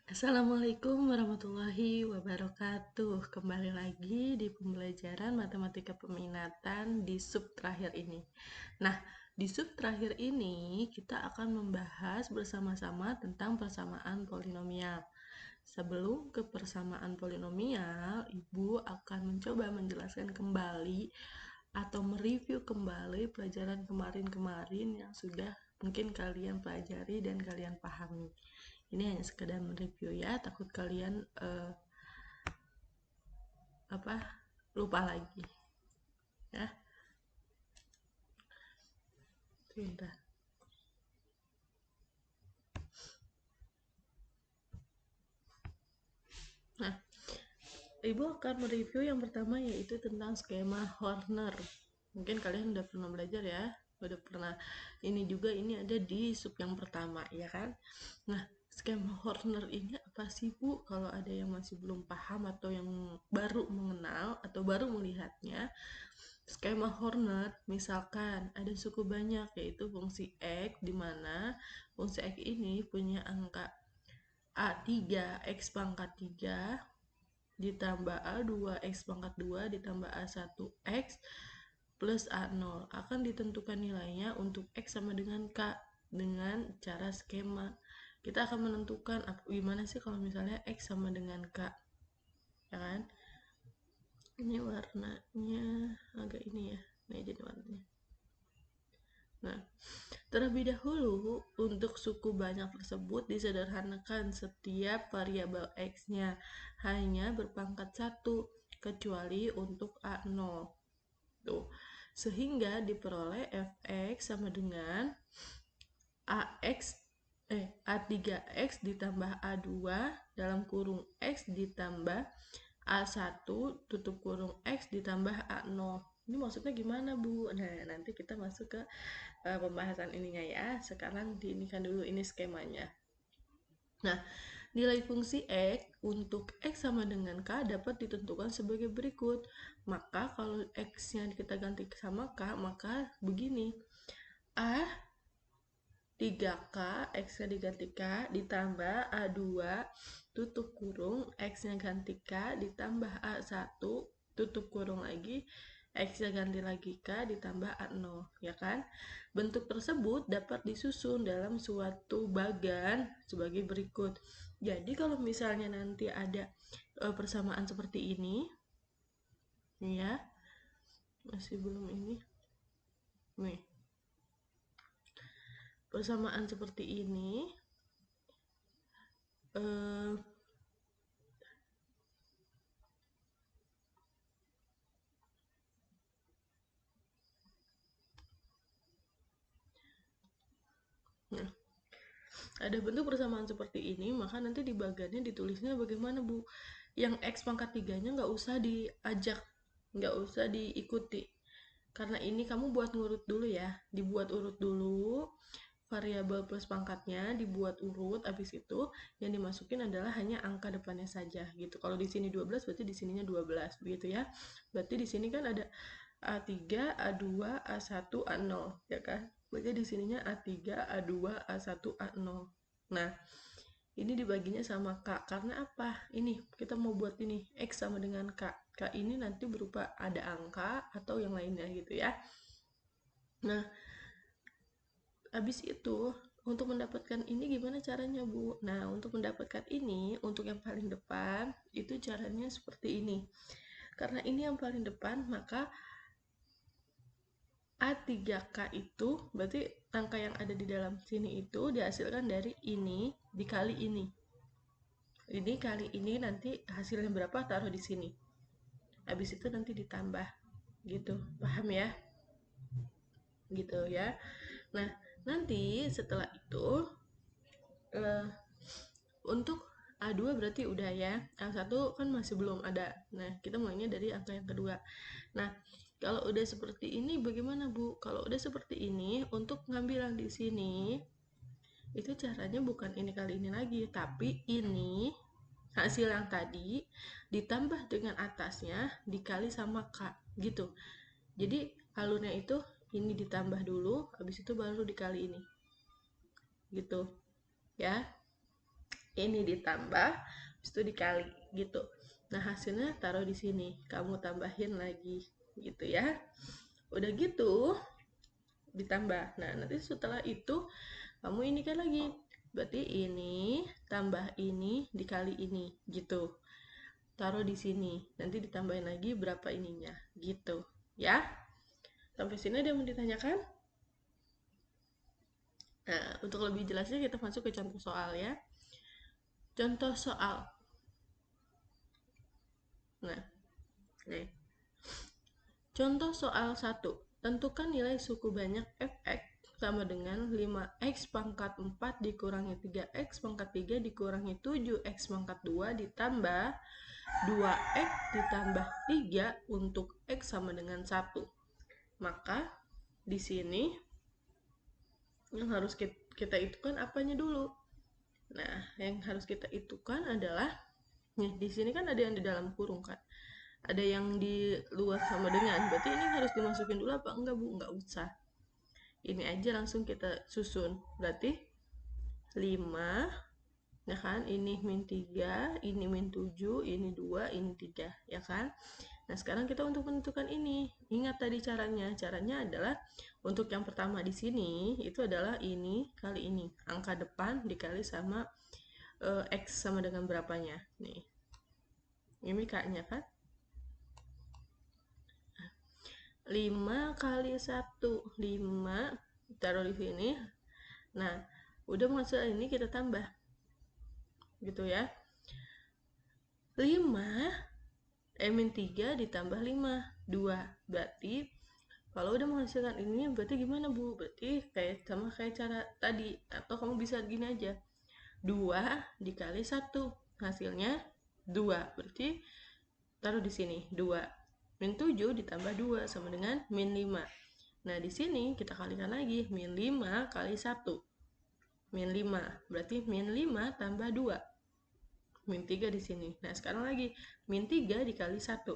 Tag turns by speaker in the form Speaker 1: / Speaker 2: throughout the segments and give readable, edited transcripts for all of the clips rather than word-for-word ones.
Speaker 1: Assalamualaikum warahmatullahi wabarakatuh. Kembali lagi di pembelajaran matematika peminatan di sub terakhir ini. Nah, di sub terakhir ini kita akan membahas bersama-sama tentang persamaan polinomial. Sebelum ke persamaan polinomial, Ibu akan mencoba menjelaskan kembali atau mereview kembali pelajaran kemarin-kemarin yang sudah mungkin kalian pelajari dan kalian pahami. Ini hanya sekedar mereview ya, takut kalian lupa lagi ya. Sebentar. Nah, Ibu akan mereview yang pertama yaitu tentang skema Horner. Mungkin kalian udah pernah belajar ya, udah pernah ini juga, ini ada di sub yang pertama ya kan. Nah, skema Horner ini apa sih Bu? Kalau ada yang masih belum paham atau yang baru mengenal atau baru melihatnya, skema Horner misalkan ada suku banyak yaitu fungsi X, di mana fungsi X ini punya angka A3 X pangkat 3 ditambah A2 X pangkat 2 ditambah A1 X plus A0 akan ditentukan nilainya untuk X sama dengan K dengan cara skema. Kita akan menentukan gimana sih kalau misalnya X sama dengan K, ya kan? Ini warnanya agak ini ya, nih jadi warnanya. Nah, terlebih dahulu untuk suku banyak tersebut disederhanakan setiap variabel X-nya hanya berpangkat 1 kecuali untuk A0. Tuh. Sehingga diperoleh Fx sama dengan A3X ditambah A2 dalam kurung X ditambah A1 tutup kurung X ditambah A0. Ini maksudnya gimana Bu? Nah, nanti kita masuk ke pembahasan ininya ya. Sekarang diinikan dulu ini skemanya. Nah, nilai fungsi X untuk X sama dengan K dapat ditentukan sebagai berikut. Maka kalau X-nya kita ganti sama K, maka begini. A 3K, X-nya diganti K, ditambah A2, tutup kurung, X-nya ganti K, ditambah A1, tutup kurung lagi, X-nya ganti lagi K, ditambah A0, ya kan? Bentuk tersebut dapat disusun dalam suatu bagan sebagai berikut. Jadi kalau misalnya nanti ada persamaan seperti ini, ya, masih belum ini, nih. Persamaan seperti ini nah, ada bentuk persamaan seperti ini, maka nanti di bagannya ditulisnya bagaimana Bu? Yang X pangkat 3-nya nggak usah diajak, nggak usah diikuti. Karena ini kamu buat ngurut dulu ya, dibuat urut dulu, variabel plus pangkatnya dibuat urut, habis itu yang dimasukin adalah hanya angka depannya saja gitu. Kalau di sini 12 berarti di sininya 12 begitu ya. Berarti di sini kan ada A3, A2, A1, A0 ya kan. Berarti di sininya A3, A2, A1, A0. Nah, ini dibaginya sama K karena apa? Ini kita mau buat ini X sama dengan K. K ini nanti berupa ada angka atau yang lainnya gitu ya. Nah, habis itu untuk mendapatkan ini gimana caranya Bu? Nah, untuk mendapatkan ini, untuk yang paling depan itu caranya seperti ini. Karena ini yang paling depan, maka A3K itu berarti angka yang ada di dalam sini itu dihasilkan dari ini dikali ini. Ini kali ini nanti hasilnya berapa taruh di sini. Habis itu nanti ditambah. Gitu. Paham ya? Gitu ya. Nah, nanti setelah itu untuk A2 berarti udah ya. A1 kan masih belum ada. Nah, kita mulainya dari angka yang kedua. Nah, kalau udah seperti ini bagaimana Bu? Kalau udah seperti ini, untuk ngambil yang di sini, itu caranya bukan ini kali ini lagi, tapi ini hasil yang tadi ditambah dengan atasnya dikali sama K, gitu. Jadi alurnya itu ini ditambah dulu, habis itu baru dikali ini. Gitu. Ya. ini ditambah, habis itu dikali gitu. Nah hasilnya taruh di sini, kamu tambahin lagi gitu ya. Udah gitu ditambah. Nah nanti setelah itu kamu ini kan lagi, berarti ini tambah ini dikali ini gitu, taruh di sini, nanti ditambahin lagi berapa ininya gitu ya. Sampai sini ada yang mau ditanyakan? Nah untuk lebih jelasnya kita masuk ke contoh soal ya. Contoh soal. Nah nih, contoh soal 1. Tentukan nilai suku banyak fx sama dengan 5x pangkat 4 dikurangi 3x pangkat 3 dikurangi 7x pangkat 2 ditambah 2x ditambah 3 untuk x sama dengan 1. Maka di sini yang harus kita itukan apanya dulu? Nah, yang harus kita itukan adalah nih, di sini kan ada yang di dalam kurung kan. Ada yang di luar sama dengan, berarti ini harus dimasukin dulu apa enggak, Bu? Enggak usah. Ini aja langsung kita susun. Berarti 5 ya kan, ini min 3, ini min 7, ini 2, ini 3 ya kan. Nah sekarang kita untuk menentukan ini, ingat tadi caranya adalah untuk yang pertama di sini itu adalah ini kali ini, angka depan dikali sama x sama dengan berapanya nih, ini k-nya kan 5 kali 1, 5 taruh di sini. Nah udah masuk ini kita tambah gitu ya, 5 min 3 ditambah 5 2, berarti kalau udah menghasilkan ini berarti gimana, Bu? Berarti kayak sama kayak cara tadi, atau kamu bisa gini aja, 2 dikali 1 hasilnya 2, berarti taruh di sini 2 min 7 ditambah 2 sama dengan min 5. Nah di sini kita kalikan lagi, min 5 kali 1 min 5, berarti min 5 tambah 2 min 3 di sini. Nah sekarang lagi min 3 dikali 1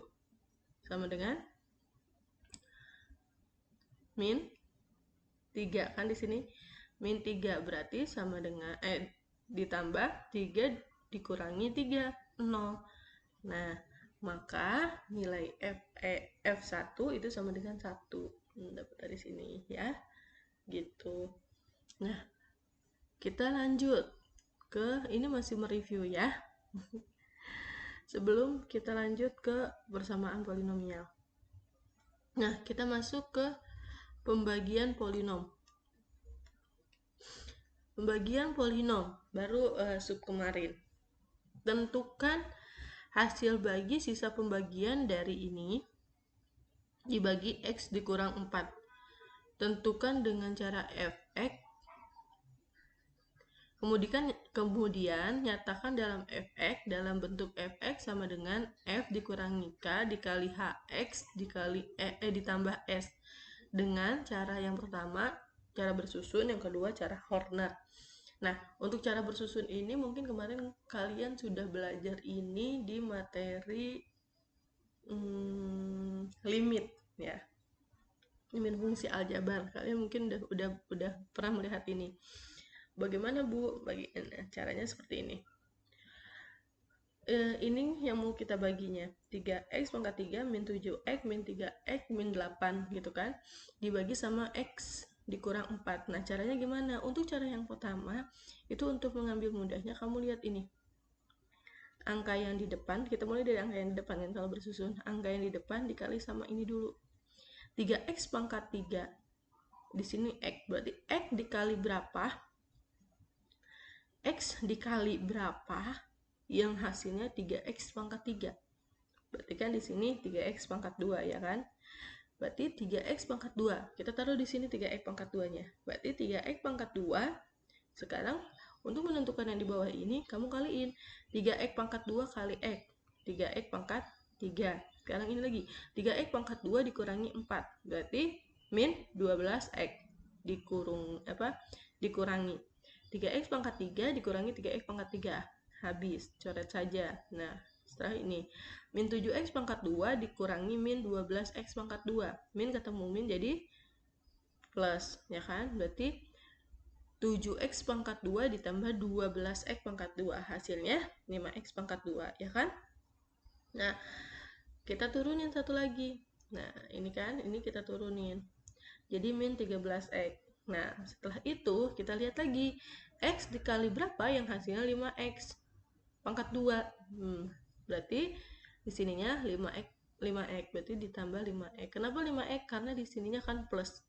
Speaker 1: sama dengan min 3 kan di sini min 3, berarti sama dengan ditambah 3 dikurangi 3 0. Nah maka nilai F1 itu sama dengan 1. Dapat dari sini ya gitu. Nah kita lanjut ke ini, masih mereview ya. Sebelum kita lanjut ke persamaan polinomial. Nah kita masuk ke pembagian polinom. Pembagian polinom baru sub kemarin. Tentukan hasil bagi sisa pembagian dari ini dibagi x dikurang 4. Tentukan dengan cara fx. Kemudian nyatakan dalam fx dalam bentuk fx sama dengan f dikurangi k dikali hx dikali ditambah s, dengan cara yang pertama cara bersusun, yang kedua cara Horner. Nah untuk cara bersusun ini mungkin kemarin kalian sudah belajar ini di materi limit ya, limit fungsi aljabar. Kalian mungkin udah pernah melihat ini. Bagaimana, Bu? Caranya seperti ini. Ini yang mau kita baginya 3x pangkat 3 min 7x min 3x min 8 gitu kan, dibagi sama x dikurang 4. Nah caranya gimana? Untuk cara yang pertama itu untuk mengambil mudahnya, kamu lihat ini angka yang di depan, kita mulai dari angka yang di depan kan kalau bersusun. Angka yang di depan dikali sama ini dulu, 3x pangkat 3 di sini x, berarti x dikali berapa, x dikali berapa yang hasilnya 3x pangkat 3. Berarti kan di sini 3x pangkat 2 ya kan? Berarti 3x pangkat 2. Kita taruh di sini 3x pangkat 2-nya. Berarti 3x pangkat 2. Sekarang untuk menentukan yang di bawah ini kamu kaliin 3x pangkat 2 kali x. 3x pangkat 3. Sekarang ini lagi 3x pangkat 2 dikurangi 4. Berarti min 12x dikurangi 3x pangkat 3 dikurangi 3x pangkat 3. Habis, coret saja. Nah, setelah ini min 7x pangkat 2 dikurangi min 12x pangkat 2. Min ketemu min jadi plus, ya kan? Berarti 7x pangkat 2 ditambah 12x pangkat 2. Hasilnya 5x pangkat 2, ya kan? Nah, kita turunin satu lagi. Nah, ini kan, ini kita turunin. Jadi min 13x. Nah, setelah itu kita lihat lagi. X dikali berapa yang hasilnya 5x pangkat 2. Berarti di sininya 5x berarti ditambah 5x. Kenapa 5x? Karena di sininya kan plus.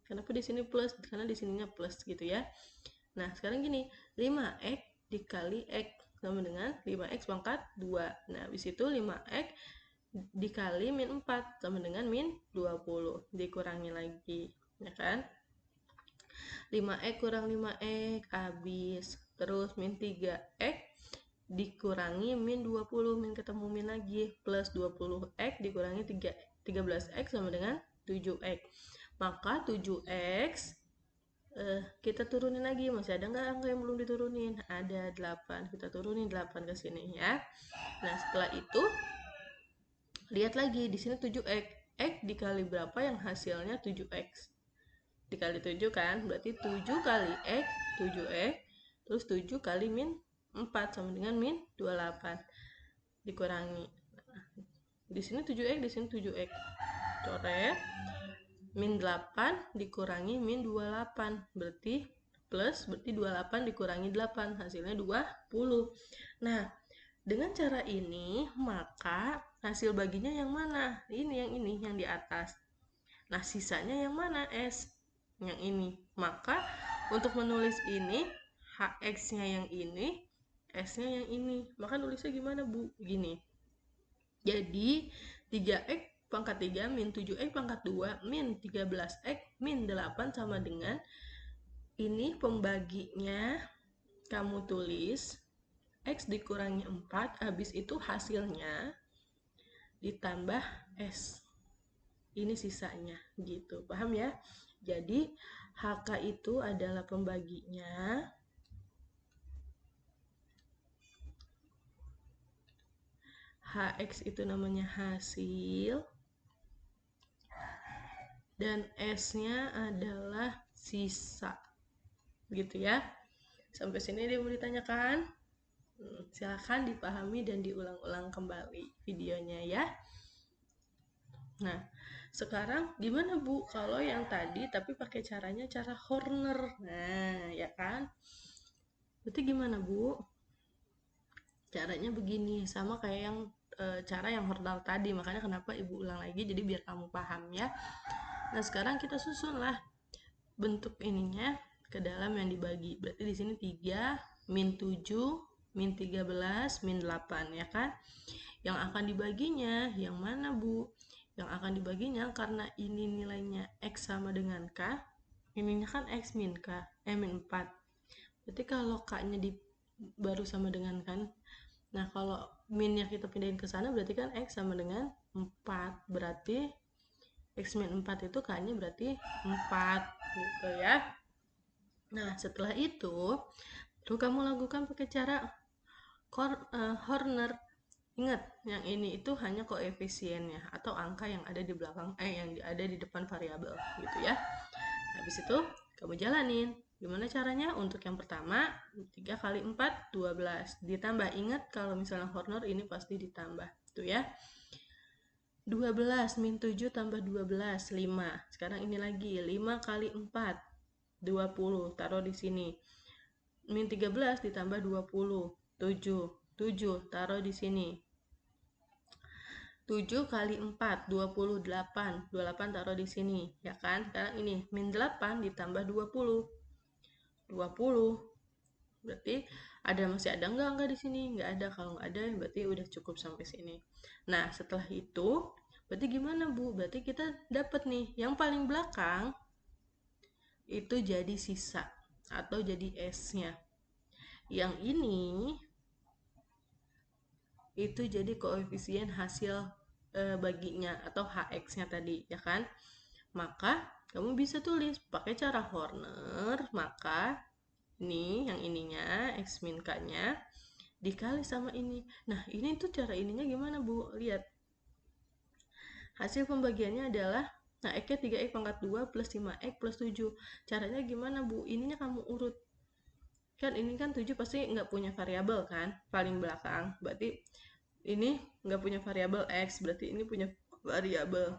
Speaker 1: Kenapa di sini plus? Karena di sininya plus gitu ya. Nah, sekarang gini, 5x dikali x sama dengan 5x pangkat 2. Nah, habis itu 5x dikali min 4 sama dengan min 20. Dikurangi lagi, ya kan? 5x kurang 5x habis. Terus min 3x dikurangi min 20, min ketemu min lagi, plus 20x dikurangi 13x sama dengan 7x. Maka 7x kita turunin lagi, masih ada nggak angka yang belum diturunin? Ada 8, kita turunin 8 ke sini ya. Nah, setelah itu lihat lagi di sini 7x. X dikali berapa yang hasilnya 7x? Dikali 7 kan, berarti 7 kali x 7x, terus 7 kali min 4 sama dengan min 28 dikurangi. Di sini 7x, di sini 7x. Coret. Min 8 dikurangi min 28 berarti plus, berarti 28 dikurangi 8 hasilnya 20. Nah, dengan cara ini maka hasil baginya yang mana? Ini yang di atas. Nah, sisanya yang mana? S. Yang ini. Maka untuk menulis ini, HX-nya yang ini, S-nya yang ini. Maka nulisnya gimana, Bu? Gini. Jadi 3x pangkat 3 min 7x pangkat 2 min 13x min 8 sama dengan ini pembaginya kamu tulis x dikurangi 4, habis itu hasilnya ditambah S. Ini sisanya gitu. Paham ya? Jadi HK itu adalah pembaginya, HX itu namanya hasil, dan S-nya adalah sisa. Gitu ya. Sampai sini dia mau ditanyakan? Silahkan dipahami dan diulang-ulang kembali videonya ya. Nah, sekarang gimana Bu kalau yang tadi tapi pakai caranya cara Horner? Nah, ya kan? Berarti gimana Bu? Caranya begini, sama kayak yang cara yang Horner tadi, makanya kenapa Ibu ulang lagi jadi biar kamu paham ya. Nah, sekarang kita susunlah bentuk ininya ke dalam yang dibagi. Berarti di sini 3 min 7 min 13 min 8 ya kan. Yang akan dibaginya yang mana Bu? Yang akan dibaginya karena ini nilainya X sama dengan K, ininya kan X min K, min 4. Berarti kalau K-nya baru sama dengan kan. Nah, kalau minnya kita pindahin ke sana berarti kan X sama dengan 4. Berarti X min 4 itu K-nya berarti 4 gitu ya. Nah, setelah itu perlu kamu lakukan pakai cara Horner. Ingat, yang ini itu hanya koefisiennya atau angka yang ada di belakang yang ada di depan variabel gitu ya. Habis itu kamu jalanin. Gimana caranya? Untuk yang pertama 3 kali 4 12 ditambah. Ingat kalau misalnya Horner ini pasti ditambah tuh ya. 12 min 7 tambah 12 5. Sekarang ini lagi 5 kali 4 20, taruh di sini. Min 13 ditambah 20 7 taruh di sini. 7 kali 4 28 taruh di sini ya kan. Sekarang ini min 8 ditambah 20 berarti masih ada enggak di sini? Enggak ada. Kalau enggak ada berarti udah cukup sampai sini. Nah, setelah itu berarti gimana Bu? Berarti kita dapat nih yang paling belakang itu jadi sisa atau jadi S-nya. Yang ini itu jadi koefisien hasil baginya atau HX-nya tadi ya kan. Maka kamu bisa tulis pakai cara Horner, maka ini yang ininya X min K-nya dikali sama ini. Nah, ini tuh cara ininya gimana Bu? Lihat. Hasil pembagiannya adalah X-nya 3x pangkat 2 plus 5x plus 7. Caranya gimana Bu? Ininya kamu urut. Kan ini kan 7 pasti nggak punya variabel kan, paling belakang. Berarti ini nggak punya variabel X, berarti ini punya variabel.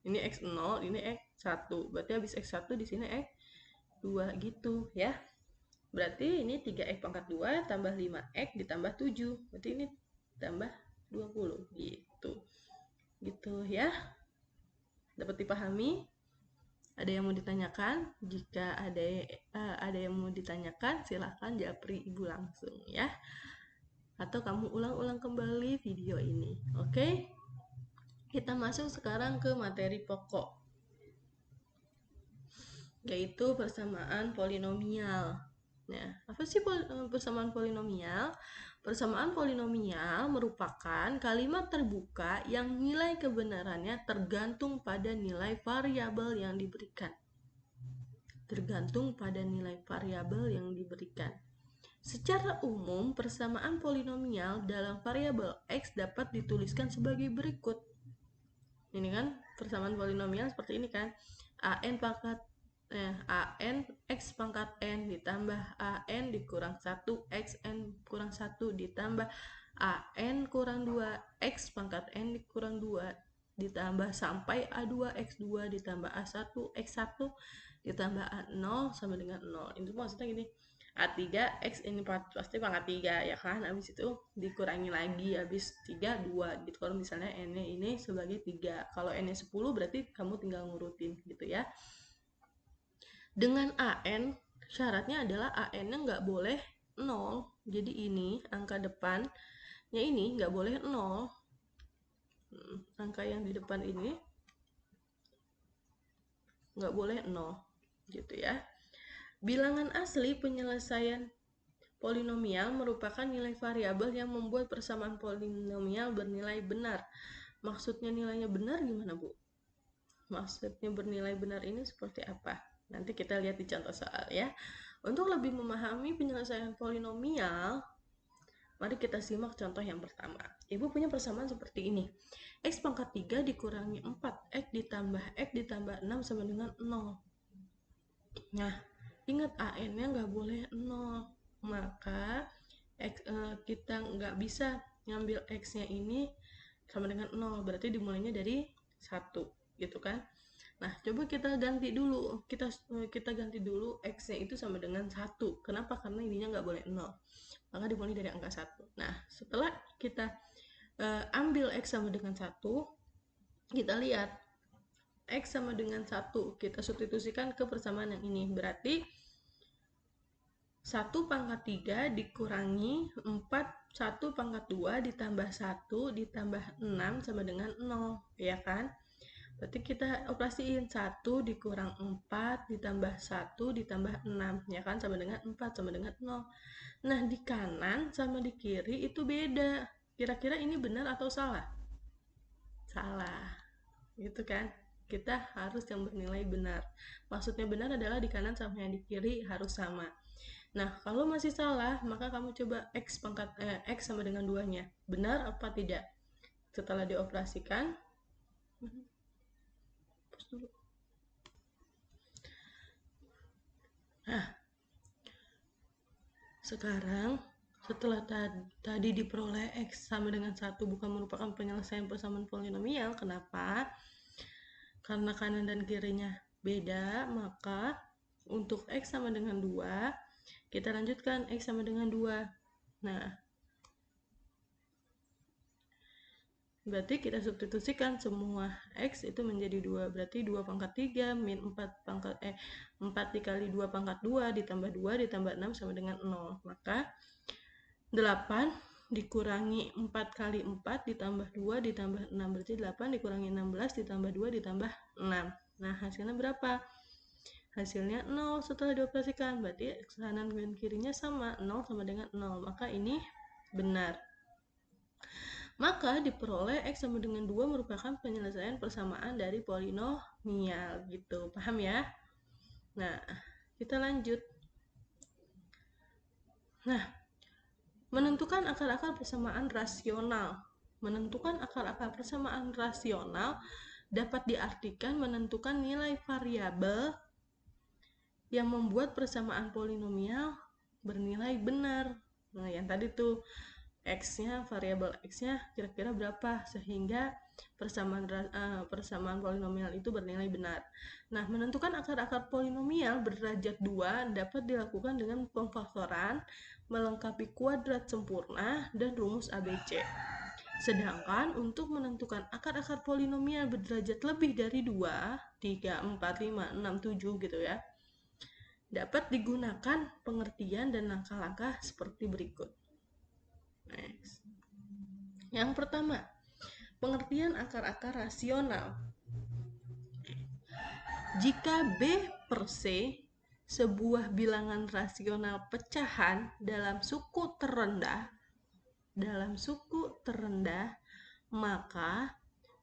Speaker 1: Ini X0, ini X1. Berarti habis X1 di sini X2 gitu ya. Berarti ini 3X pangkat 2 tambah 5X ditambah 7. Berarti ini tambah 20 gitu. Gitu ya. Dapat dipahami? Ada yang mau ditanyakan? Jika ada yang mau ditanyakan, silahkan japri ibu langsung ya. Atau kamu ulang-ulang kembali video ini. Oke? Kita masuk sekarang ke materi pokok, yaitu persamaan polinomial. Nah, apa sih persamaan polinomial? Persamaan polinomial merupakan kalimat terbuka yang nilai kebenarannya tergantung pada nilai variabel yang diberikan. Tergantung pada nilai variabel yang diberikan. Secara umum, persamaan polinomial dalam variabel X dapat dituliskan sebagai berikut. Ini kan persamaan polinomial seperti ini kan. an x pangkat n ditambah an dikurang 1 xn kurang 1 ditambah an kurang 2 x pangkat n dikurang 2 ditambah sampai a2 x2 ditambah a1 x1 ditambah a0 sama dengan 0. Itu maksudnya gini, A3 X ini pasti pangkat 3 ya kan, habis itu dikurangi lagi, habis 3 2 gitu. Kalau misalnya N ini sebagai 3, kalau N 10 berarti kamu tinggal ngurutin gitu ya. Dengan AN, syaratnya adalah AN nya nggak boleh 0, jadi ini angka depannya ini nggak boleh 0. Angka yang di depan ini nggak boleh 0 gitu ya. Bilangan asli penyelesaian polinomial merupakan nilai variabel yang membuat persamaan polinomial bernilai benar. Maksudnya nilainya benar gimana, Bu? Maksudnya bernilai benar ini seperti apa? Nanti kita lihat di contoh soal ya. Untuk lebih memahami penyelesaian polinomial, mari kita simak contoh yang pertama. Ibu punya persamaan seperti ini. X pangkat 3 dikurangi 4, X ditambah X ditambah 6 sama dengan 0. Nah, ingat AN-nya nggak boleh 0. Maka kita nggak bisa ngambil X-nya ini sama dengan 0. Berarti dimulainya dari 1 gitu kan. Nah, coba kita ganti dulu. Kita ganti dulu X-nya itu sama dengan 1. Kenapa? Karena ininya nggak boleh 0. Maka dimulai dari angka 1. Nah, setelah kita ambil X sama dengan 1, kita lihat X sama dengan 1, kita substitusikan ke persamaan yang ini. Berarti 1 pangkat 3 dikurangi 4, 1 pangkat 2 ditambah 1 ditambah 6 sama dengan 0, ya kan? Berarti kita operasiin 1 dikurang 4 ditambah 1 ditambah 6, ya kan? Sama dengan 4 sama dengan 0. Nah, di kanan sama di kiri itu beda. Kira-kira ini benar atau salah? Salah, gitu kan? Kita harus yang bernilai benar. Maksudnya benar adalah di kanan sama yang di kiri harus sama. Nah, kalau masih salah, maka kamu coba X sama dengan 2-nya. Benar apa tidak? Setelah dioperasikan, nah, sekarang setelah tadi diperoleh X sama dengan 1 bukan merupakan penyelesaian persamaan polinomial. Kenapa? Karena kanan dan kirinya beda, maka untuk X sama dengan 2, kita lanjutkan X sama dengan 2. Nah, berarti kita substitusikan semua X itu menjadi 2. Berarti 2 pangkat 3 min 4 dikali 2 pangkat 2 ditambah 2 ditambah 6 sama dengan 0. Maka 8 dikurangi 4 kali 4 ditambah 2 ditambah 6. Berarti 8 dikurangi 16 ditambah 2 ditambah 6. Nah, hasilnya berapa? Hasilnya 0 setelah dioperasikan. Berarti kanan dan kirinya sama. 0 sama dengan 0. Maka ini benar. Maka diperoleh X sama dengan 2 merupakan penyelesaian persamaan dari polinomial gitu. Paham ya? Nah, kita lanjut. Nah, menentukan akar-akar persamaan rasional. Menentukan akar-akar persamaan rasional dapat diartikan menentukan nilai variabel yang membuat persamaan polinomial bernilai benar. Nah, yang tadi tuh x-nya, variabel x-nya kira-kira berapa sehingga persamaan polinomial itu bernilai benar. Nah, menentukan akar-akar polinomial berderajat 2 dapat dilakukan dengan pemfaktoran, melengkapi kuadrat sempurna, dan rumus ABC. Sedangkan untuk menentukan akar-akar polinomial berderajat lebih dari 2, 3, 4, 5, 6, 7 gitu ya, dapat digunakan pengertian dan langkah-langkah seperti berikut. Next. Yang pertama, pengertian akar-akar rasional. Jika B per C sebuah bilangan rasional pecahan dalam suku terendah, maka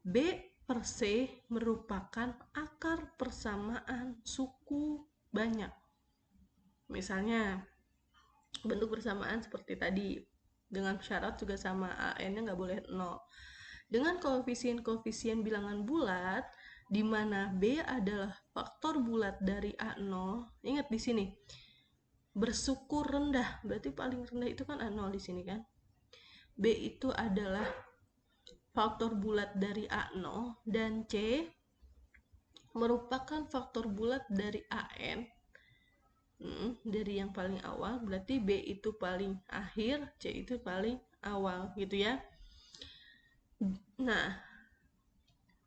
Speaker 1: B per C merupakan akar persamaan suku banyak. Misalnya, bentuk persamaan seperti tadi, dengan syarat juga sama, AN-nya nggak boleh 0. Dengan koefisien-koefisien bilangan bulat, di mana B adalah faktor bulat dari A0, ingat di sini, bersuku rendah, berarti paling rendah itu kan A0 di sini kan. B itu adalah faktor bulat dari A0 dan C merupakan faktor bulat dari AN. Dari yang paling awal, berarti B itu paling akhir, C itu paling awal gitu ya. Nah,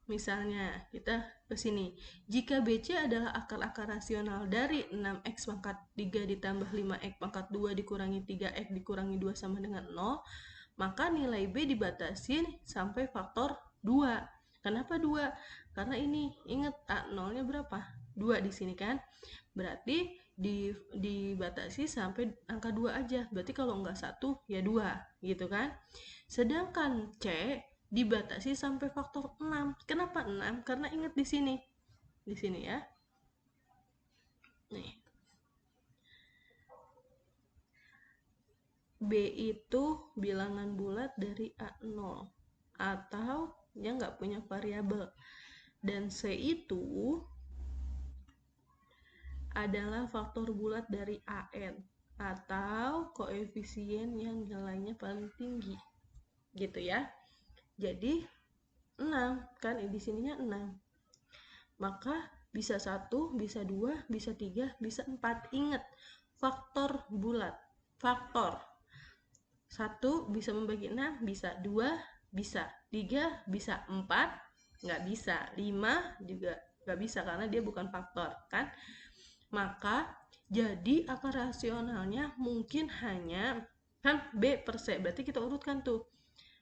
Speaker 1: misalnya kita ke sini, jika BC adalah akar-akar rasional dari 6x pangkat 3 ditambah 5x pangkat 2 dikurangi 3x dikurangi 2 sama dengan 0, maka nilai B dibatasi sampai faktor 2. Kenapa 2? Karena ini, ingat A0-nya berapa? 2 di sini kan? Berarti dibatasi sampai angka 2 aja. Berarti kalau enggak 1 ya 2 gitu kan? Sedangkan C dibatasi sampai faktor 6. Kenapa 6? Karena ingat di sini. Di sini ya. Nih. B itu bilangan bulat dari A0 atau dia nggak punya variabel, dan C itu adalah faktor bulat dari AN atau koefisien yang nilainya paling tinggi gitu ya. Jadi 6 kan, di sininya 6, maka bisa 1, bisa 2, bisa 3, bisa 4. Ingat, faktor bulat, faktor 1 bisa membagi 6, bisa 2, bisa 3, bisa 4, nggak bisa 5 juga nggak bisa karena dia bukan faktor kan. Maka jadi akar rasionalnya mungkin hanya kan B per C, berarti kita urutkan tuh,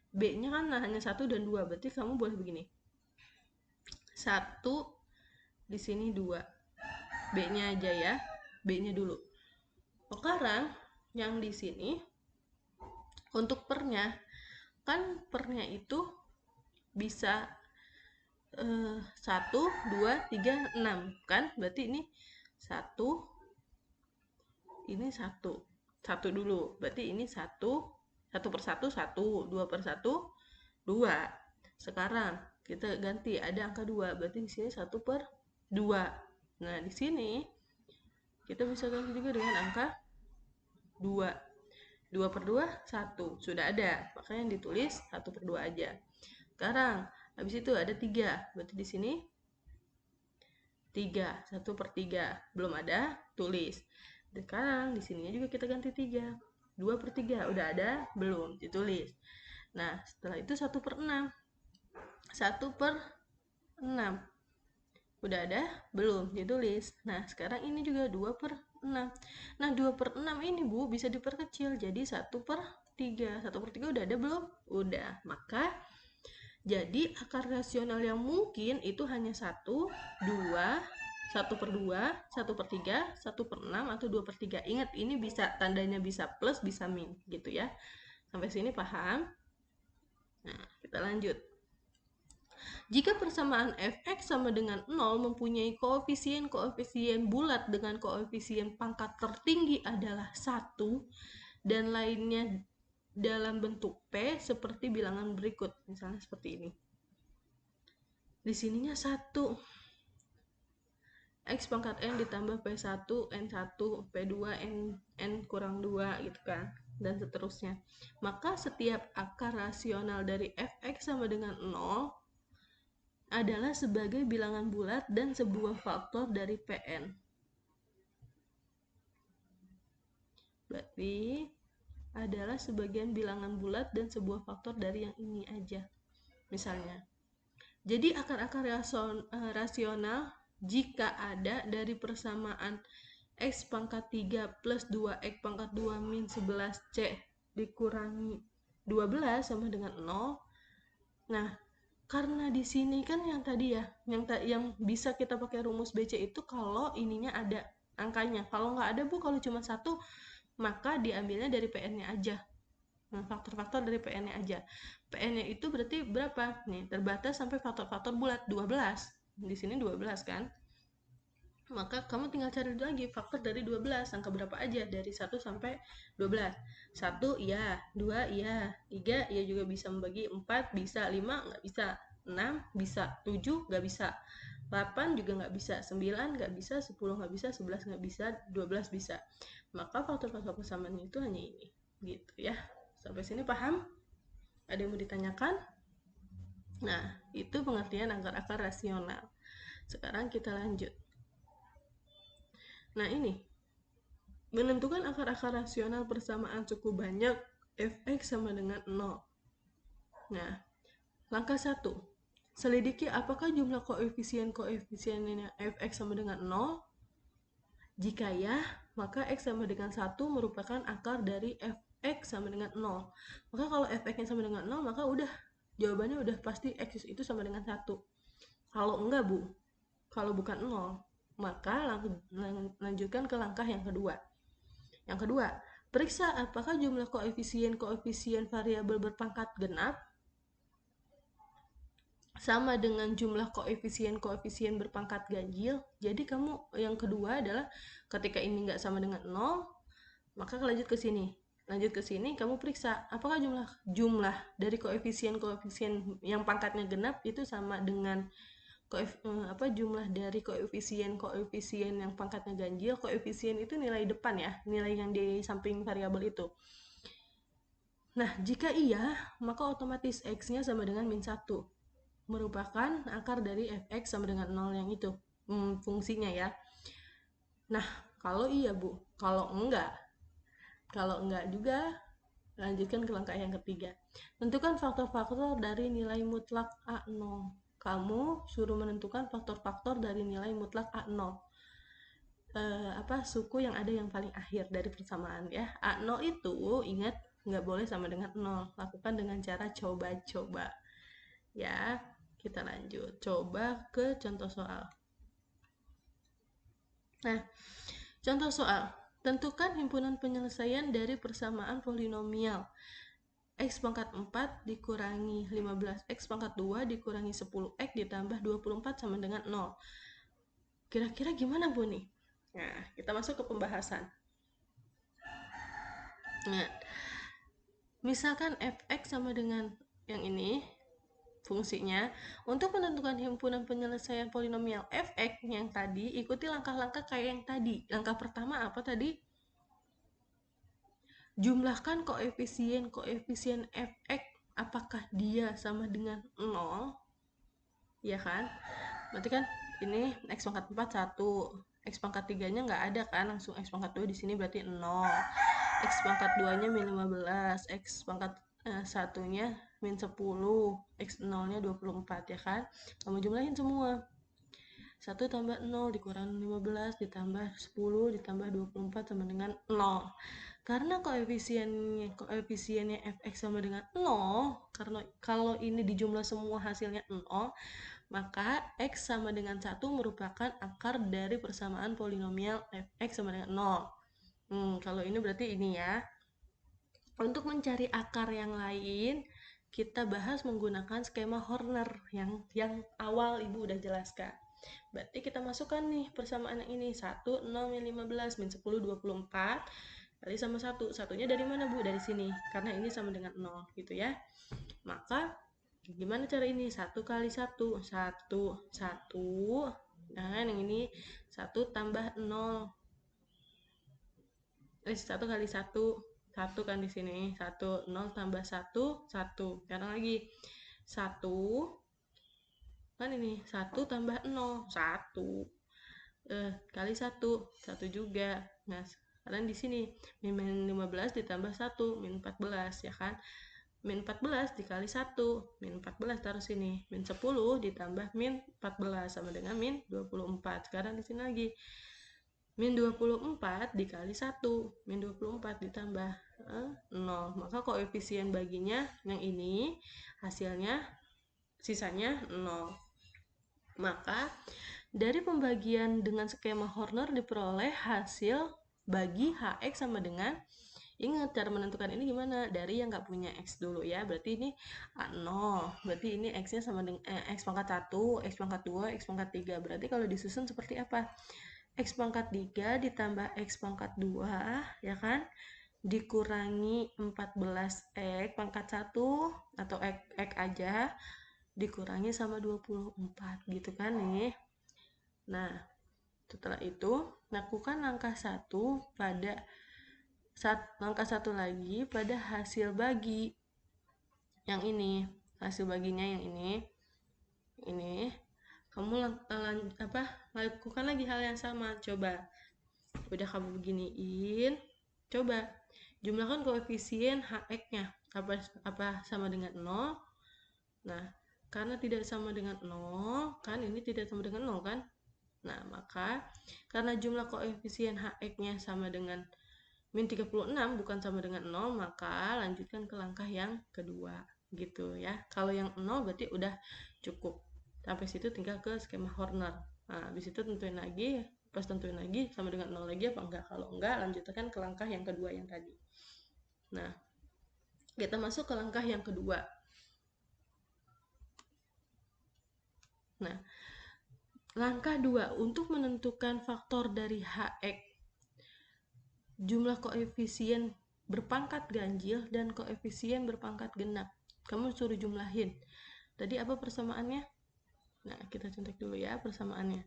Speaker 1: B nya kan hanya 1 dan 2, berarti kamu boleh begini, 1 di sini 2, B nya aja ya, B nya dulu. Sekarang yang di sini untuk pernya, kan pernya itu bisa 1, 2, 3, 6 kan, berarti ini 1, ini 1 dulu, berarti ini 1 per 1 1, 2 per 1 2. Sekarang kita ganti, ada angka 2, berarti di sini 1 per 2. Nah, di sini kita bisa ganti juga dengan angka 2. 2 per 2 1 sudah ada, makanya ditulis 1 per 2 aja. Sekarang habis itu ada 3, berarti di sini 3, 1 per 3 belum ada, tulis. Sekarang di sininya juga kita ganti 3, 2 per 3 udah ada, belum, ditulis. Nah, setelah itu 1 per 6, 1 per 6 udah ada, belum, ditulis. Nah, sekarang ini juga 2 per 6. Nah, 2 per 6 ini Bu bisa diperkecil jadi 1 per 3. 1 per 3 udah ada belum? Udah. Maka jadi akar rasional yang mungkin itu hanya 1, 2, 1 per 2, 1 per 3, 1 per 6, atau 2 per 3. Ingat, ini bisa tandanya bisa plus, bisa min gitu ya. Sampai sini paham? Nah, kita lanjut. Jika persamaan fx sama dengan 0 mempunyai koefisien-koefisien bulat dengan koefisien pangkat tertinggi adalah 1 dan lainnya dalam bentuk P seperti bilangan berikut. Misalnya seperti ini. Di sininya 1. X pangkat N ditambah P1, N1, P2, N kurang 2 gitu kan, dan seterusnya. Maka setiap akar rasional dari Fx sama dengan 0 adalah sebagai bilangan bulat dan sebuah faktor dari Pn. Berarti adalah sebagian bilangan bulat dan sebuah faktor dari yang ini aja. Misalnya, jadi akar-akar rasional jika ada dari persamaan X pangkat 3 plus 2X pangkat 2 min 11C dikurangi 12 sama dengan 0. Nah, karena di sini kan yang tadi ya, yang bisa kita pakai rumus BC itu kalau ininya ada angkanya. Kalau nggak ada Bu, kalau cuma satu, maka diambilnya dari PN-nya aja. Nah, faktor-faktor dari PN-nya aja. PN-nya itu berarti berapa? Nih, terbatas sampai faktor-faktor bulat 12. Di sini 12 kan? Maka kamu tinggal cari lagi faktor dari 12, angka berapa aja dari 1 sampai 12. 1 iya, 2 iya, 3 iya juga bisa membagi, 4 bisa, 5 nggak bisa, 6 bisa, 7 nggak bisa, 8 juga nggak bisa, 9 nggak bisa, 10 nggak bisa, 11 nggak bisa, 12 bisa. Maka faktor-faktor persamaan itu hanya ini, gitu ya. Sampai sini paham? Ada yang mau ditanyakan? Nah, itu pengertian akar-akar rasional. Sekarang kita lanjut. Nah, ini menentukan akar-akar rasional persamaan cukup banyak Fx sama dengan 0. Nah, langkah 1. Selidiki apakah jumlah koefisien-koefisiennya Fx sama dengan 0. Jika ya, maka X sama dengan 1 merupakan akar dari Fx sama dengan 0. Maka kalau Fx-nya sama dengan 0, maka udah jawabannya udah pasti X itu sama dengan 1. Kalau enggak Bu, kalau bukan 0, maka lanjutkan ke langkah yang kedua. Yang kedua, periksa apakah jumlah koefisien variabel berpangkat genap sama dengan jumlah koefisien berpangkat ganjil. Jadi kamu yang kedua adalah ketika ini nggak sama dengan 0, maka lanjut ke sini. Lanjut ke sini, kamu periksa apakah jumlah dari koefisien yang pangkatnya genap itu sama dengan jumlah dari koefisien yang pangkatnya ganjil. Koefisien itu nilai depan ya, nilai yang di samping variabel itu. Nah, jika iya, maka otomatis X-nya sama dengan min 1, merupakan akar dari Fx sama dengan 0 yang itu, fungsinya ya. Nah, kalau iya Bu, kalau enggak juga, lanjutkan ke langkah yang ketiga. Tentukan faktor-faktor dari nilai mutlak A0. Kamu suruh menentukan faktor-faktor dari nilai mutlak A0. Suku yang ada yang paling akhir dari persamaan ya. A0 itu ingat nggak boleh sama dengan 0. Lakukan dengan cara coba-coba. Ya, kita lanjut. Coba ke contoh soal. Nah, contoh soal. Tentukan himpunan penyelesaian dari persamaan polinomial X pangkat 4 dikurangi 15, X pangkat 2 dikurangi 10X ditambah 24 sama dengan 0. Kira-kira gimana Bu nih? Nah, kita masuk ke pembahasan. Nah, misalkan Fx sama dengan yang ini, fungsinya, untuk menentukan himpunan penyelesaian polinomial Fx yang tadi, ikuti langkah-langkah kayak yang tadi. Langkah pertama apa tadi? Jumlahkan koefisien Fx, apakah dia sama dengan 0? Ya kan? Berarti kan ini X pangkat 4 1, X pangkat 3 nya nggak ada kan, langsung X pangkat 2 di sini berarti 0. X pangkat 2 nya min 15, X pangkat 1 nya min 10, X 0 nya 24 ya kan. Kamu jumlahin semua. 1 tambah 0 dikurangi 15 ditambah 10 ditambah 24 sama dengan 0. Karena koefisiennya Fx sama dengan 0, karena kalau ini dijumlah semua hasilnya 0, maka X sama dengan 1 merupakan akar dari persamaan polinomial Fx sama dengan 0. Kalau ini berarti ini ya. Untuk mencari akar yang lain, kita bahas menggunakan skema Horner yang awal Ibu udah jelaskan. Berarti kita masukkan nih persamaan yang ini. 1, 0, min 15, min 10, 24. Kali sama 1. Satunya dari mana Bu? Dari sini. Karena ini sama dengan 0 gitu ya. Maka gimana cara ini? 1 kali 1. 1, 1. Nah, yang ini 1 tambah 0. 1 kali 1. 1 kan di sini. 1, 0 tambah 1, 1. Sekarang lagi. 1. Kan ini 1 tambah 0, 1. Kali 1, 1 juga. Nah, sekarang di sini min 15 ditambah 1, min 14 ya kan. Min 14 dikali 1, min 14 taruh sini. Min 10 ditambah min 14 sama dengan min 24. Sekarang di sini lagi. Min 24 dikali 1, min 24 ditambah 0. Maka koefisien baginya yang ini hasilnya sisanya 0. Maka dari pembagian dengan skema Horner diperoleh hasil bagi HX sama dengan, ingat cara menentukan ini gimana? Dari yang nggak punya X dulu ya, berarti ini A0, berarti ini X-nya sama dengan X pangkat 1, X pangkat 2, X pangkat 3. Berarti kalau disusun seperti apa? X pangkat 3 ditambah X pangkat 2, ya kan? Dikurangi 14X pangkat 1 atau X aja, dikurangi sama 24 gitu kan nih. Nah, setelah itu lakukan langkah 1 pada langkah 1 lagi pada hasil bagi yang ini. Hasil baginya yang ini kamu lakukan lagi hal yang sama. Coba udah kamu beginiin, coba jumlahkan koefisien HX-nya. Apa sama dengan 0? Nah, karena tidak sama dengan 0, kan ini tidak sama dengan 0 kan? Nah, maka karena jumlah koefisien HX-nya sama dengan min 36 bukan sama dengan 0, maka lanjutkan ke langkah yang kedua gitu ya. Kalau yang 0 berarti udah cukup. Sampai situ tinggal ke skema Horner. Nah, habis itu tentuin lagi, pas tentuin lagi sama dengan 0 lagi apa enggak. Kalau enggak, lanjutkan ke langkah yang kedua yang tadi. Nah, kita masuk ke langkah yang kedua. Nah, langkah 2, untuk menentukan faktor dari HX, jumlah koefisien berpangkat ganjil dan koefisien berpangkat genap. Kamu suruh jumlahin. Tadi apa persamaannya? Nah, kita contek dulu ya persamaannya.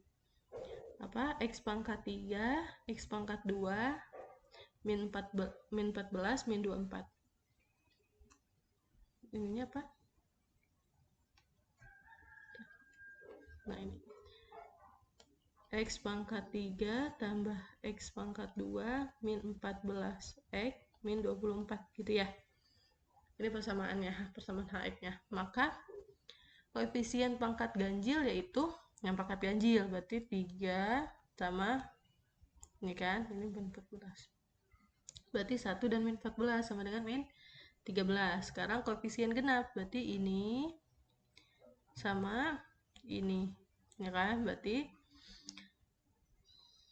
Speaker 1: Apa? X pangkat 3, X pangkat 2, min 14, min 24. Ininya apa? Nah, ini. X pangkat 3 tambah X pangkat 2 min 14 X min 24 gitu ya. Ini persamaannya, persamaan HX-nya. Maka koefisien pangkat ganjil yaitu yang pangkat ganjil, berarti 3 sama ini kan, ini min 14. Berarti 1 dan min 14 sama dengan min 13. Sekarang koefisien genap, berarti ini sama ini. Ya kan? Berarti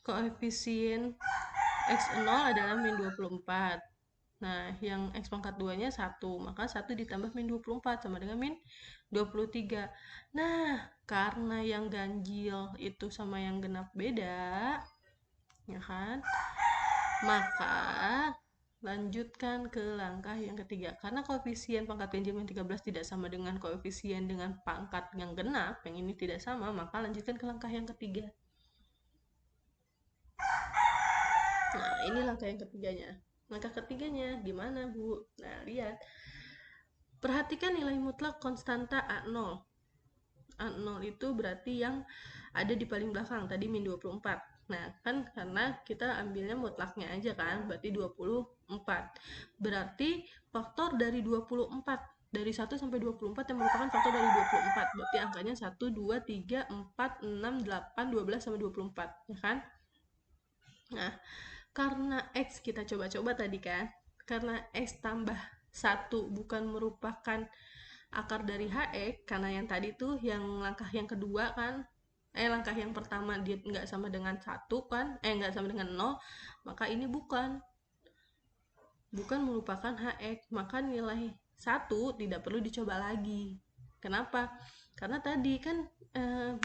Speaker 1: koefisien X0 adalah min 24. Nah, yang X pangkat 2-nya 1. Maka 1 ditambah min 24 sama dengan min 23. Nah, karena yang ganjil itu sama yang genap beda, ya kan? Maka lanjutkan ke langkah yang ketiga. Karena koefisien pangkat ganjil min 13 tidak sama dengan koefisien dengan pangkat yang genap, yang ini tidak sama, maka lanjutkan ke langkah yang ketiga. Nah, ini langkah yang ketiganya. Langkah ketiganya gimana, Bu? Nah, lihat. Perhatikan nilai mutlak konstanta A0. A0 itu berarti yang ada di paling belakang, tadi min 24. Nah, kan karena kita ambilnya mutlaknya aja kan, berarti 24. Berarti faktor dari 24. Dari 1 sampai 24 yang merupakan faktor dari 24. Berarti angkanya 1, 2, 3, 4, 6, 8, 12, sampai 24. Ya kan? Nah, karena X kita coba-coba tadi kan, karena X tambah 1 bukan merupakan akar dari HX, karena yang tadi tuh yang langkah yang kedua kan, langkah yang pertama dia nggak sama dengan 1 kan, nggak sama dengan 0, maka ini bukan merupakan HX, maka nilai 1 tidak perlu dicoba lagi. Kenapa? Karena tadi kan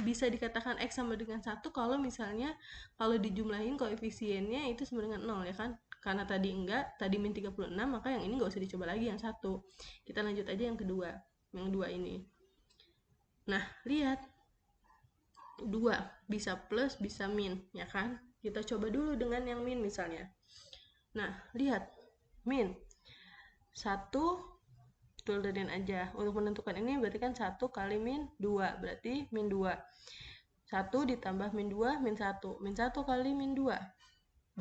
Speaker 1: bisa dikatakan X sama dengan 1 kalau misalnya kalau dijumlahin koefisiennya itu sama dengan 0 ya kan. Karena tadi enggak, tadi min 36, maka yang ini nggak usah dicoba lagi yang 1. Kita lanjut aja yang kedua, yang 2 ini. Nah, lihat. 2, bisa plus, bisa min, ya kan? Kita coba dulu dengan yang min misalnya. Nah, lihat, min 1, turunin aja. Untuk menentukan ini berarti kan 1 kali min 2, berarti min 2. 1 ditambah min 2, min 1. Min 1 kali min 2,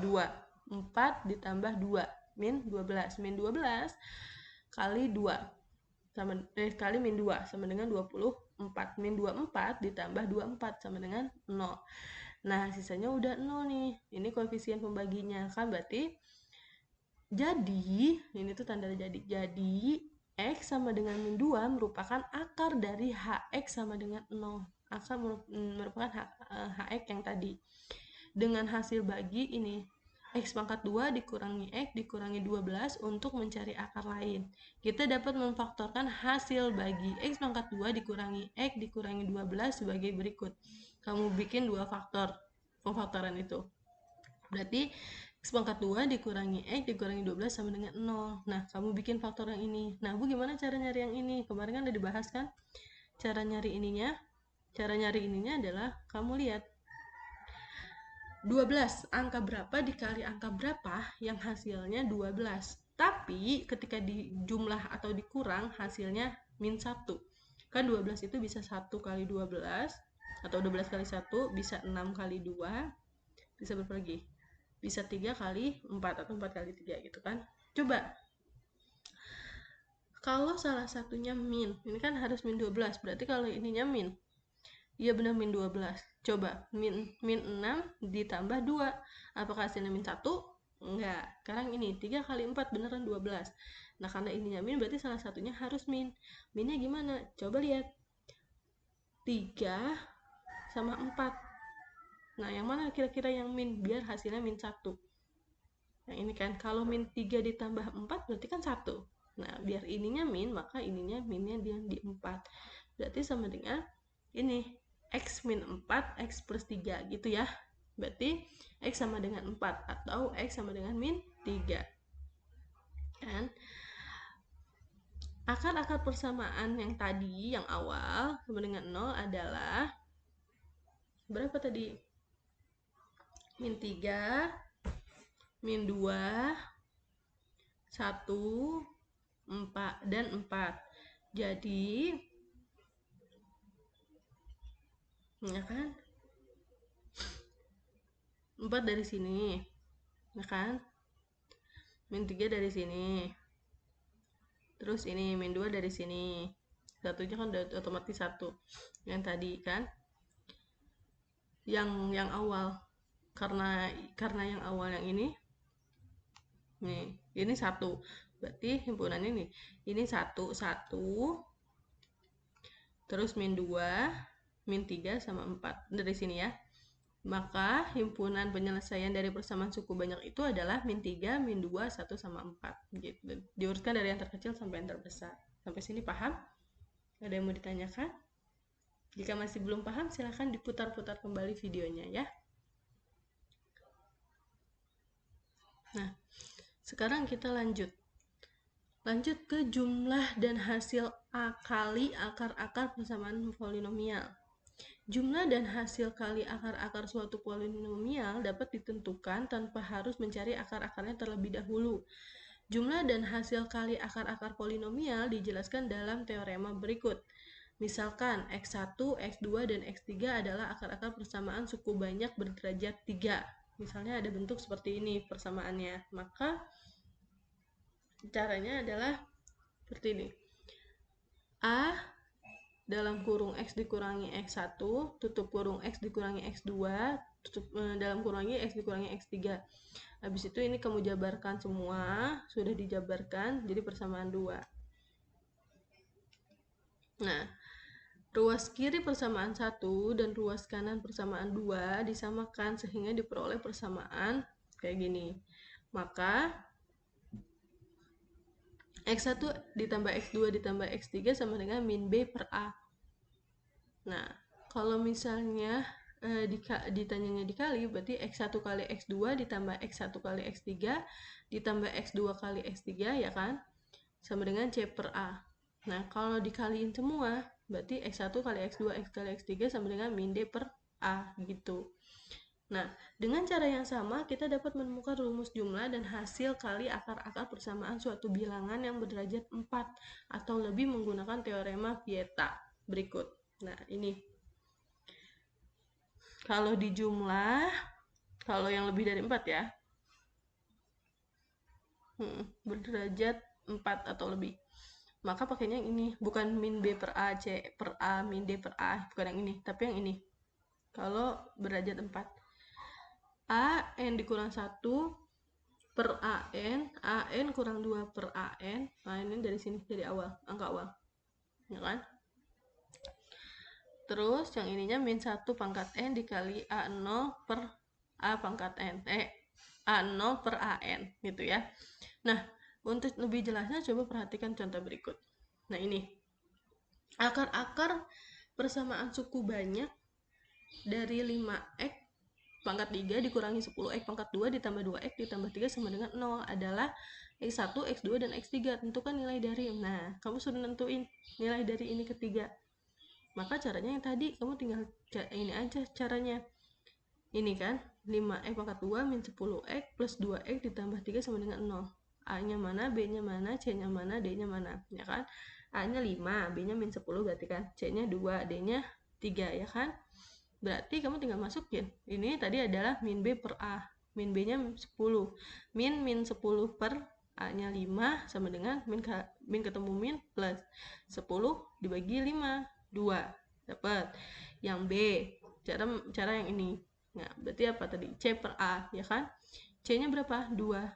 Speaker 1: 2. 4 ditambah 2, min 12. Min 12 kali 2 kali min 2 sama dengan 24. Min 24 ditambah 24 sama dengan 0. Nah, sisanya udah 0 nih. Ini koefisien pembaginya kan, berarti jadi ini tuh tanda jadi. Jadi X sama dengan min 2 merupakan akar dari HX sama dengan 0. Akar merupakan HX yang tadi. Dengan hasil bagi ini, X pangkat 2 dikurangi X dikurangi 12 untuk mencari akar lain. Kita dapat memfaktorkan hasil bagi X pangkat 2 dikurangi X dikurangi 12 sebagai berikut. Kamu bikin 2 faktor pemfaktoran itu. Berarti X pangkat 2 dikurangi X dikurangi 12 sama dengan 0. Nah, kamu bikin faktor yang ini. Nah, Bu, gimana cara nyari yang ini? Kemarin kan udah dibahas kan? Cara nyari ininya adalah kamu lihat 12, angka berapa dikali angka berapa yang hasilnya 12. Tapi ketika dijumlah atau dikurang hasilnya min 1. Kan 12 itu bisa 1 kali 12 atau 12 kali 1, bisa 6 kali 2, bisa berapa lagi? Bisa 3 kali 4 atau 4 kali 3 gitu kan. Coba kalau salah satunya min, ini kan harus min 12, berarti kalau ininya min, iya benar min 12. Coba min 6 ditambah 2, apakah hasilnya min 1? Enggak. Sekarang ini 3 kali 4 beneran 12. Nah, karena ininya min berarti salah satunya harus min. Minnya gimana? Coba lihat. 3 sama 4. Nah, yang mana kira-kira yang min biar hasilnya min 1? Yang ini kan, kalau min 3 ditambah 4 berarti kan 1. Nah, biar ininya min, maka ininya minnya di 4. Berarti sama dengan ini, X min 4, X plus 3 gitu ya. Berarti X sama dengan 4 atau X sama dengan min 3. Kan? Akar-akar persamaan yang tadi, yang awal, sama dengan 0 adalah berapa tadi? Min 3, min 2, 1, 4, dan 4. Jadi, ya kan? 4 dari sini, ya kan? Min 3 dari sini. Terus ini min 2 dari sini. Satunya kan udah otomatis 1. Yang tadi kan? Yang awal. Karena yang awal yang ini. Nih, ini 1. Berarti himpunan ini 1, 1. Terus min 2, min 3 sama 4 dari sini ya. Maka himpunan penyelesaian dari persamaan suku banyak itu adalah min 3, min 2, 1 sama 4 gitu. Diurutkan dari yang terkecil sampai yang terbesar. Sampai sini paham? Ada yang mau ditanyakan? Jika masih belum paham, silahkan diputar-putar kembali videonya ya. Nah, sekarang kita lanjut ke jumlah dan hasil kali akar-akar persamaan polinomial. Jumlah dan hasil kali akar-akar suatu polinomial dapat ditentukan tanpa harus mencari akar-akarnya terlebih dahulu. Jumlah dan hasil kali akar-akar polinomial dijelaskan dalam teorema berikut. Misalkan X1, X2, dan X3 adalah akar-akar persamaan suku banyak berderajat 3. Misalnya ada bentuk seperti ini persamaannya. Maka caranya adalah seperti ini. A dalam kurung X dikurangi X1, tutup kurung X dikurangi X2, tutup dalam kurung lagi X dikurangi X3. Habis itu ini kamu jabarkan semua, sudah dijabarkan jadi persamaan 2. Nah, ruas kiri persamaan 1 dan ruas kanan persamaan 2 disamakan sehingga diperoleh persamaan kayak gini. Maka X1 ditambah X2 ditambah X3 sama dengan min B per A. Nah, kalau misalnya ditanyanya dikali, berarti X1 kali X2 ditambah X1 kali X3 ditambah X2 kali X3, ya kan? Sama dengan C per A. Nah, kalau dikaliin semua, berarti X1 kali X2 X kali X3 sama dengan min D per A gitu. Nah, dengan cara yang sama kita dapat menemukan rumus jumlah dan hasil kali akar-akar persamaan suatu bilangan yang berderajat 4 atau lebih menggunakan teorema Vieta berikut. Nah, ini. Kalau di jumlah, kalau yang lebih dari 4 ya, berderajat 4 atau lebih, maka pakainya yang ini, bukan min B per A, C per A, min D per A, bukan yang ini, tapi yang ini. Kalau berderajat 4, A N dikurang 1 per AN kurang 2 per AN. Nah, ini dari sini, dari awal, angka awal. Ya kan? Terus yang ininya min 1 pangkat N dikali A0 per A pangkat N. A0 per AN gitu ya. Nah, untuk lebih jelasnya coba perhatikan contoh berikut. Nah, ini. Akar-akar persamaan suku banyak dari 5x pangkat 3 dikurangi 10x pangkat 2 ditambah 2x ditambah 3 sama dengan 0 adalah x1, x2, dan x3. Tentukan nilai dari. Nah, kamu sudah nentuin nilai dari ini ketiga. Maka caranya yang tadi, kamu tinggal ini aja caranya. Ini kan, 5x pangkat 2 min 10x plus 2x ditambah 3 sama dengan 0. A-nya mana, B-nya mana, C-nya mana, D-nya mana. Ya kan? A-nya 5, B-nya min 10 berarti kan. C-nya 2, D-nya 3 ya kan? Berarti kamu tinggal masukin. Ini tadi adalah min B per A. Min B-nya 10. Min 10 per A-nya 5 sama dengan min ketemu min plus 10 dibagi 5. 2. Dapat. Yang B. Cara yang ini. Nah, berarti apa tadi? C per A, ya kan? C-nya berapa? 2.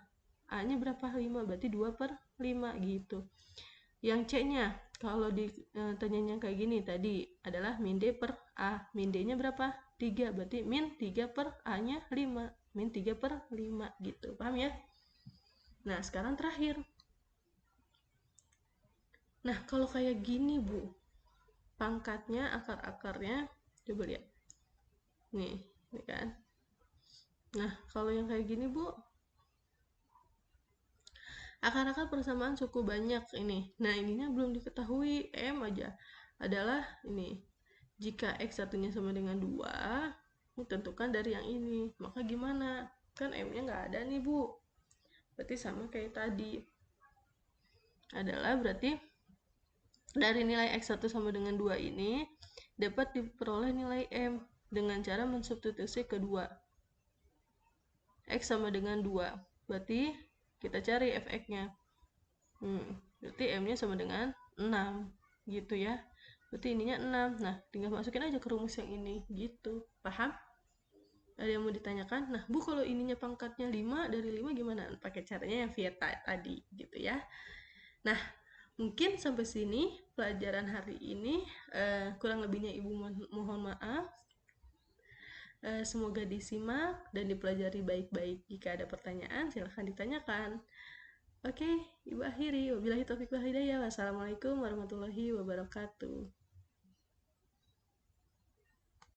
Speaker 1: A-nya berapa? 5. Berarti 2 per 5 gitu. Yang C-nya, kalau ditanyanya kayak gini tadi adalah min D per A. Min D-nya berapa? 3. Berarti min 3 per A-nya 5. Min 3 per 5 gitu. Paham ya? Nah, sekarang terakhir. Nah, kalau kayak gini, Bu. Pangkatnya, akar-akarnya, coba lihat. Nih, ini kan. Nah, kalau yang kayak gini, Bu. Akar-akar persamaan suku banyak ini. Nah, ininya belum diketahui. M aja. Adalah ini. Jika X satunya sama dengan 2, tentukan dari yang ini. Maka gimana? Kan M-nya nggak ada nih, Bu. Berarti sama kayak tadi. Adalah berarti dari nilai X1 sama dengan 2 ini dapat diperoleh nilai M dengan cara mensubstitusi kedua. X sama dengan 2. Berarti kita cari fx-nya. Berarti M-nya sama dengan 6. Gitu ya. Berarti ininya 6. Nah, tinggal masukin aja ke rumus yang ini. Gitu. Paham? Ada yang mau ditanyakan? Nah, Bu, kalau ininya pangkatnya 5, dari 5 gimana? Pakai caranya yang Vieta tadi. Gitu ya. Nah, mungkin sampai sini pelajaran hari ini. Kurang lebihnya Ibu mohon maaf. Semoga disimak dan dipelajari baik-baik. Jika ada pertanyaan, silahkan ditanyakan. Oke, Ibu akhiri. Wabillahi taufiq wal hidayah. Wassalamualaikum warahmatullahi wabarakatuh.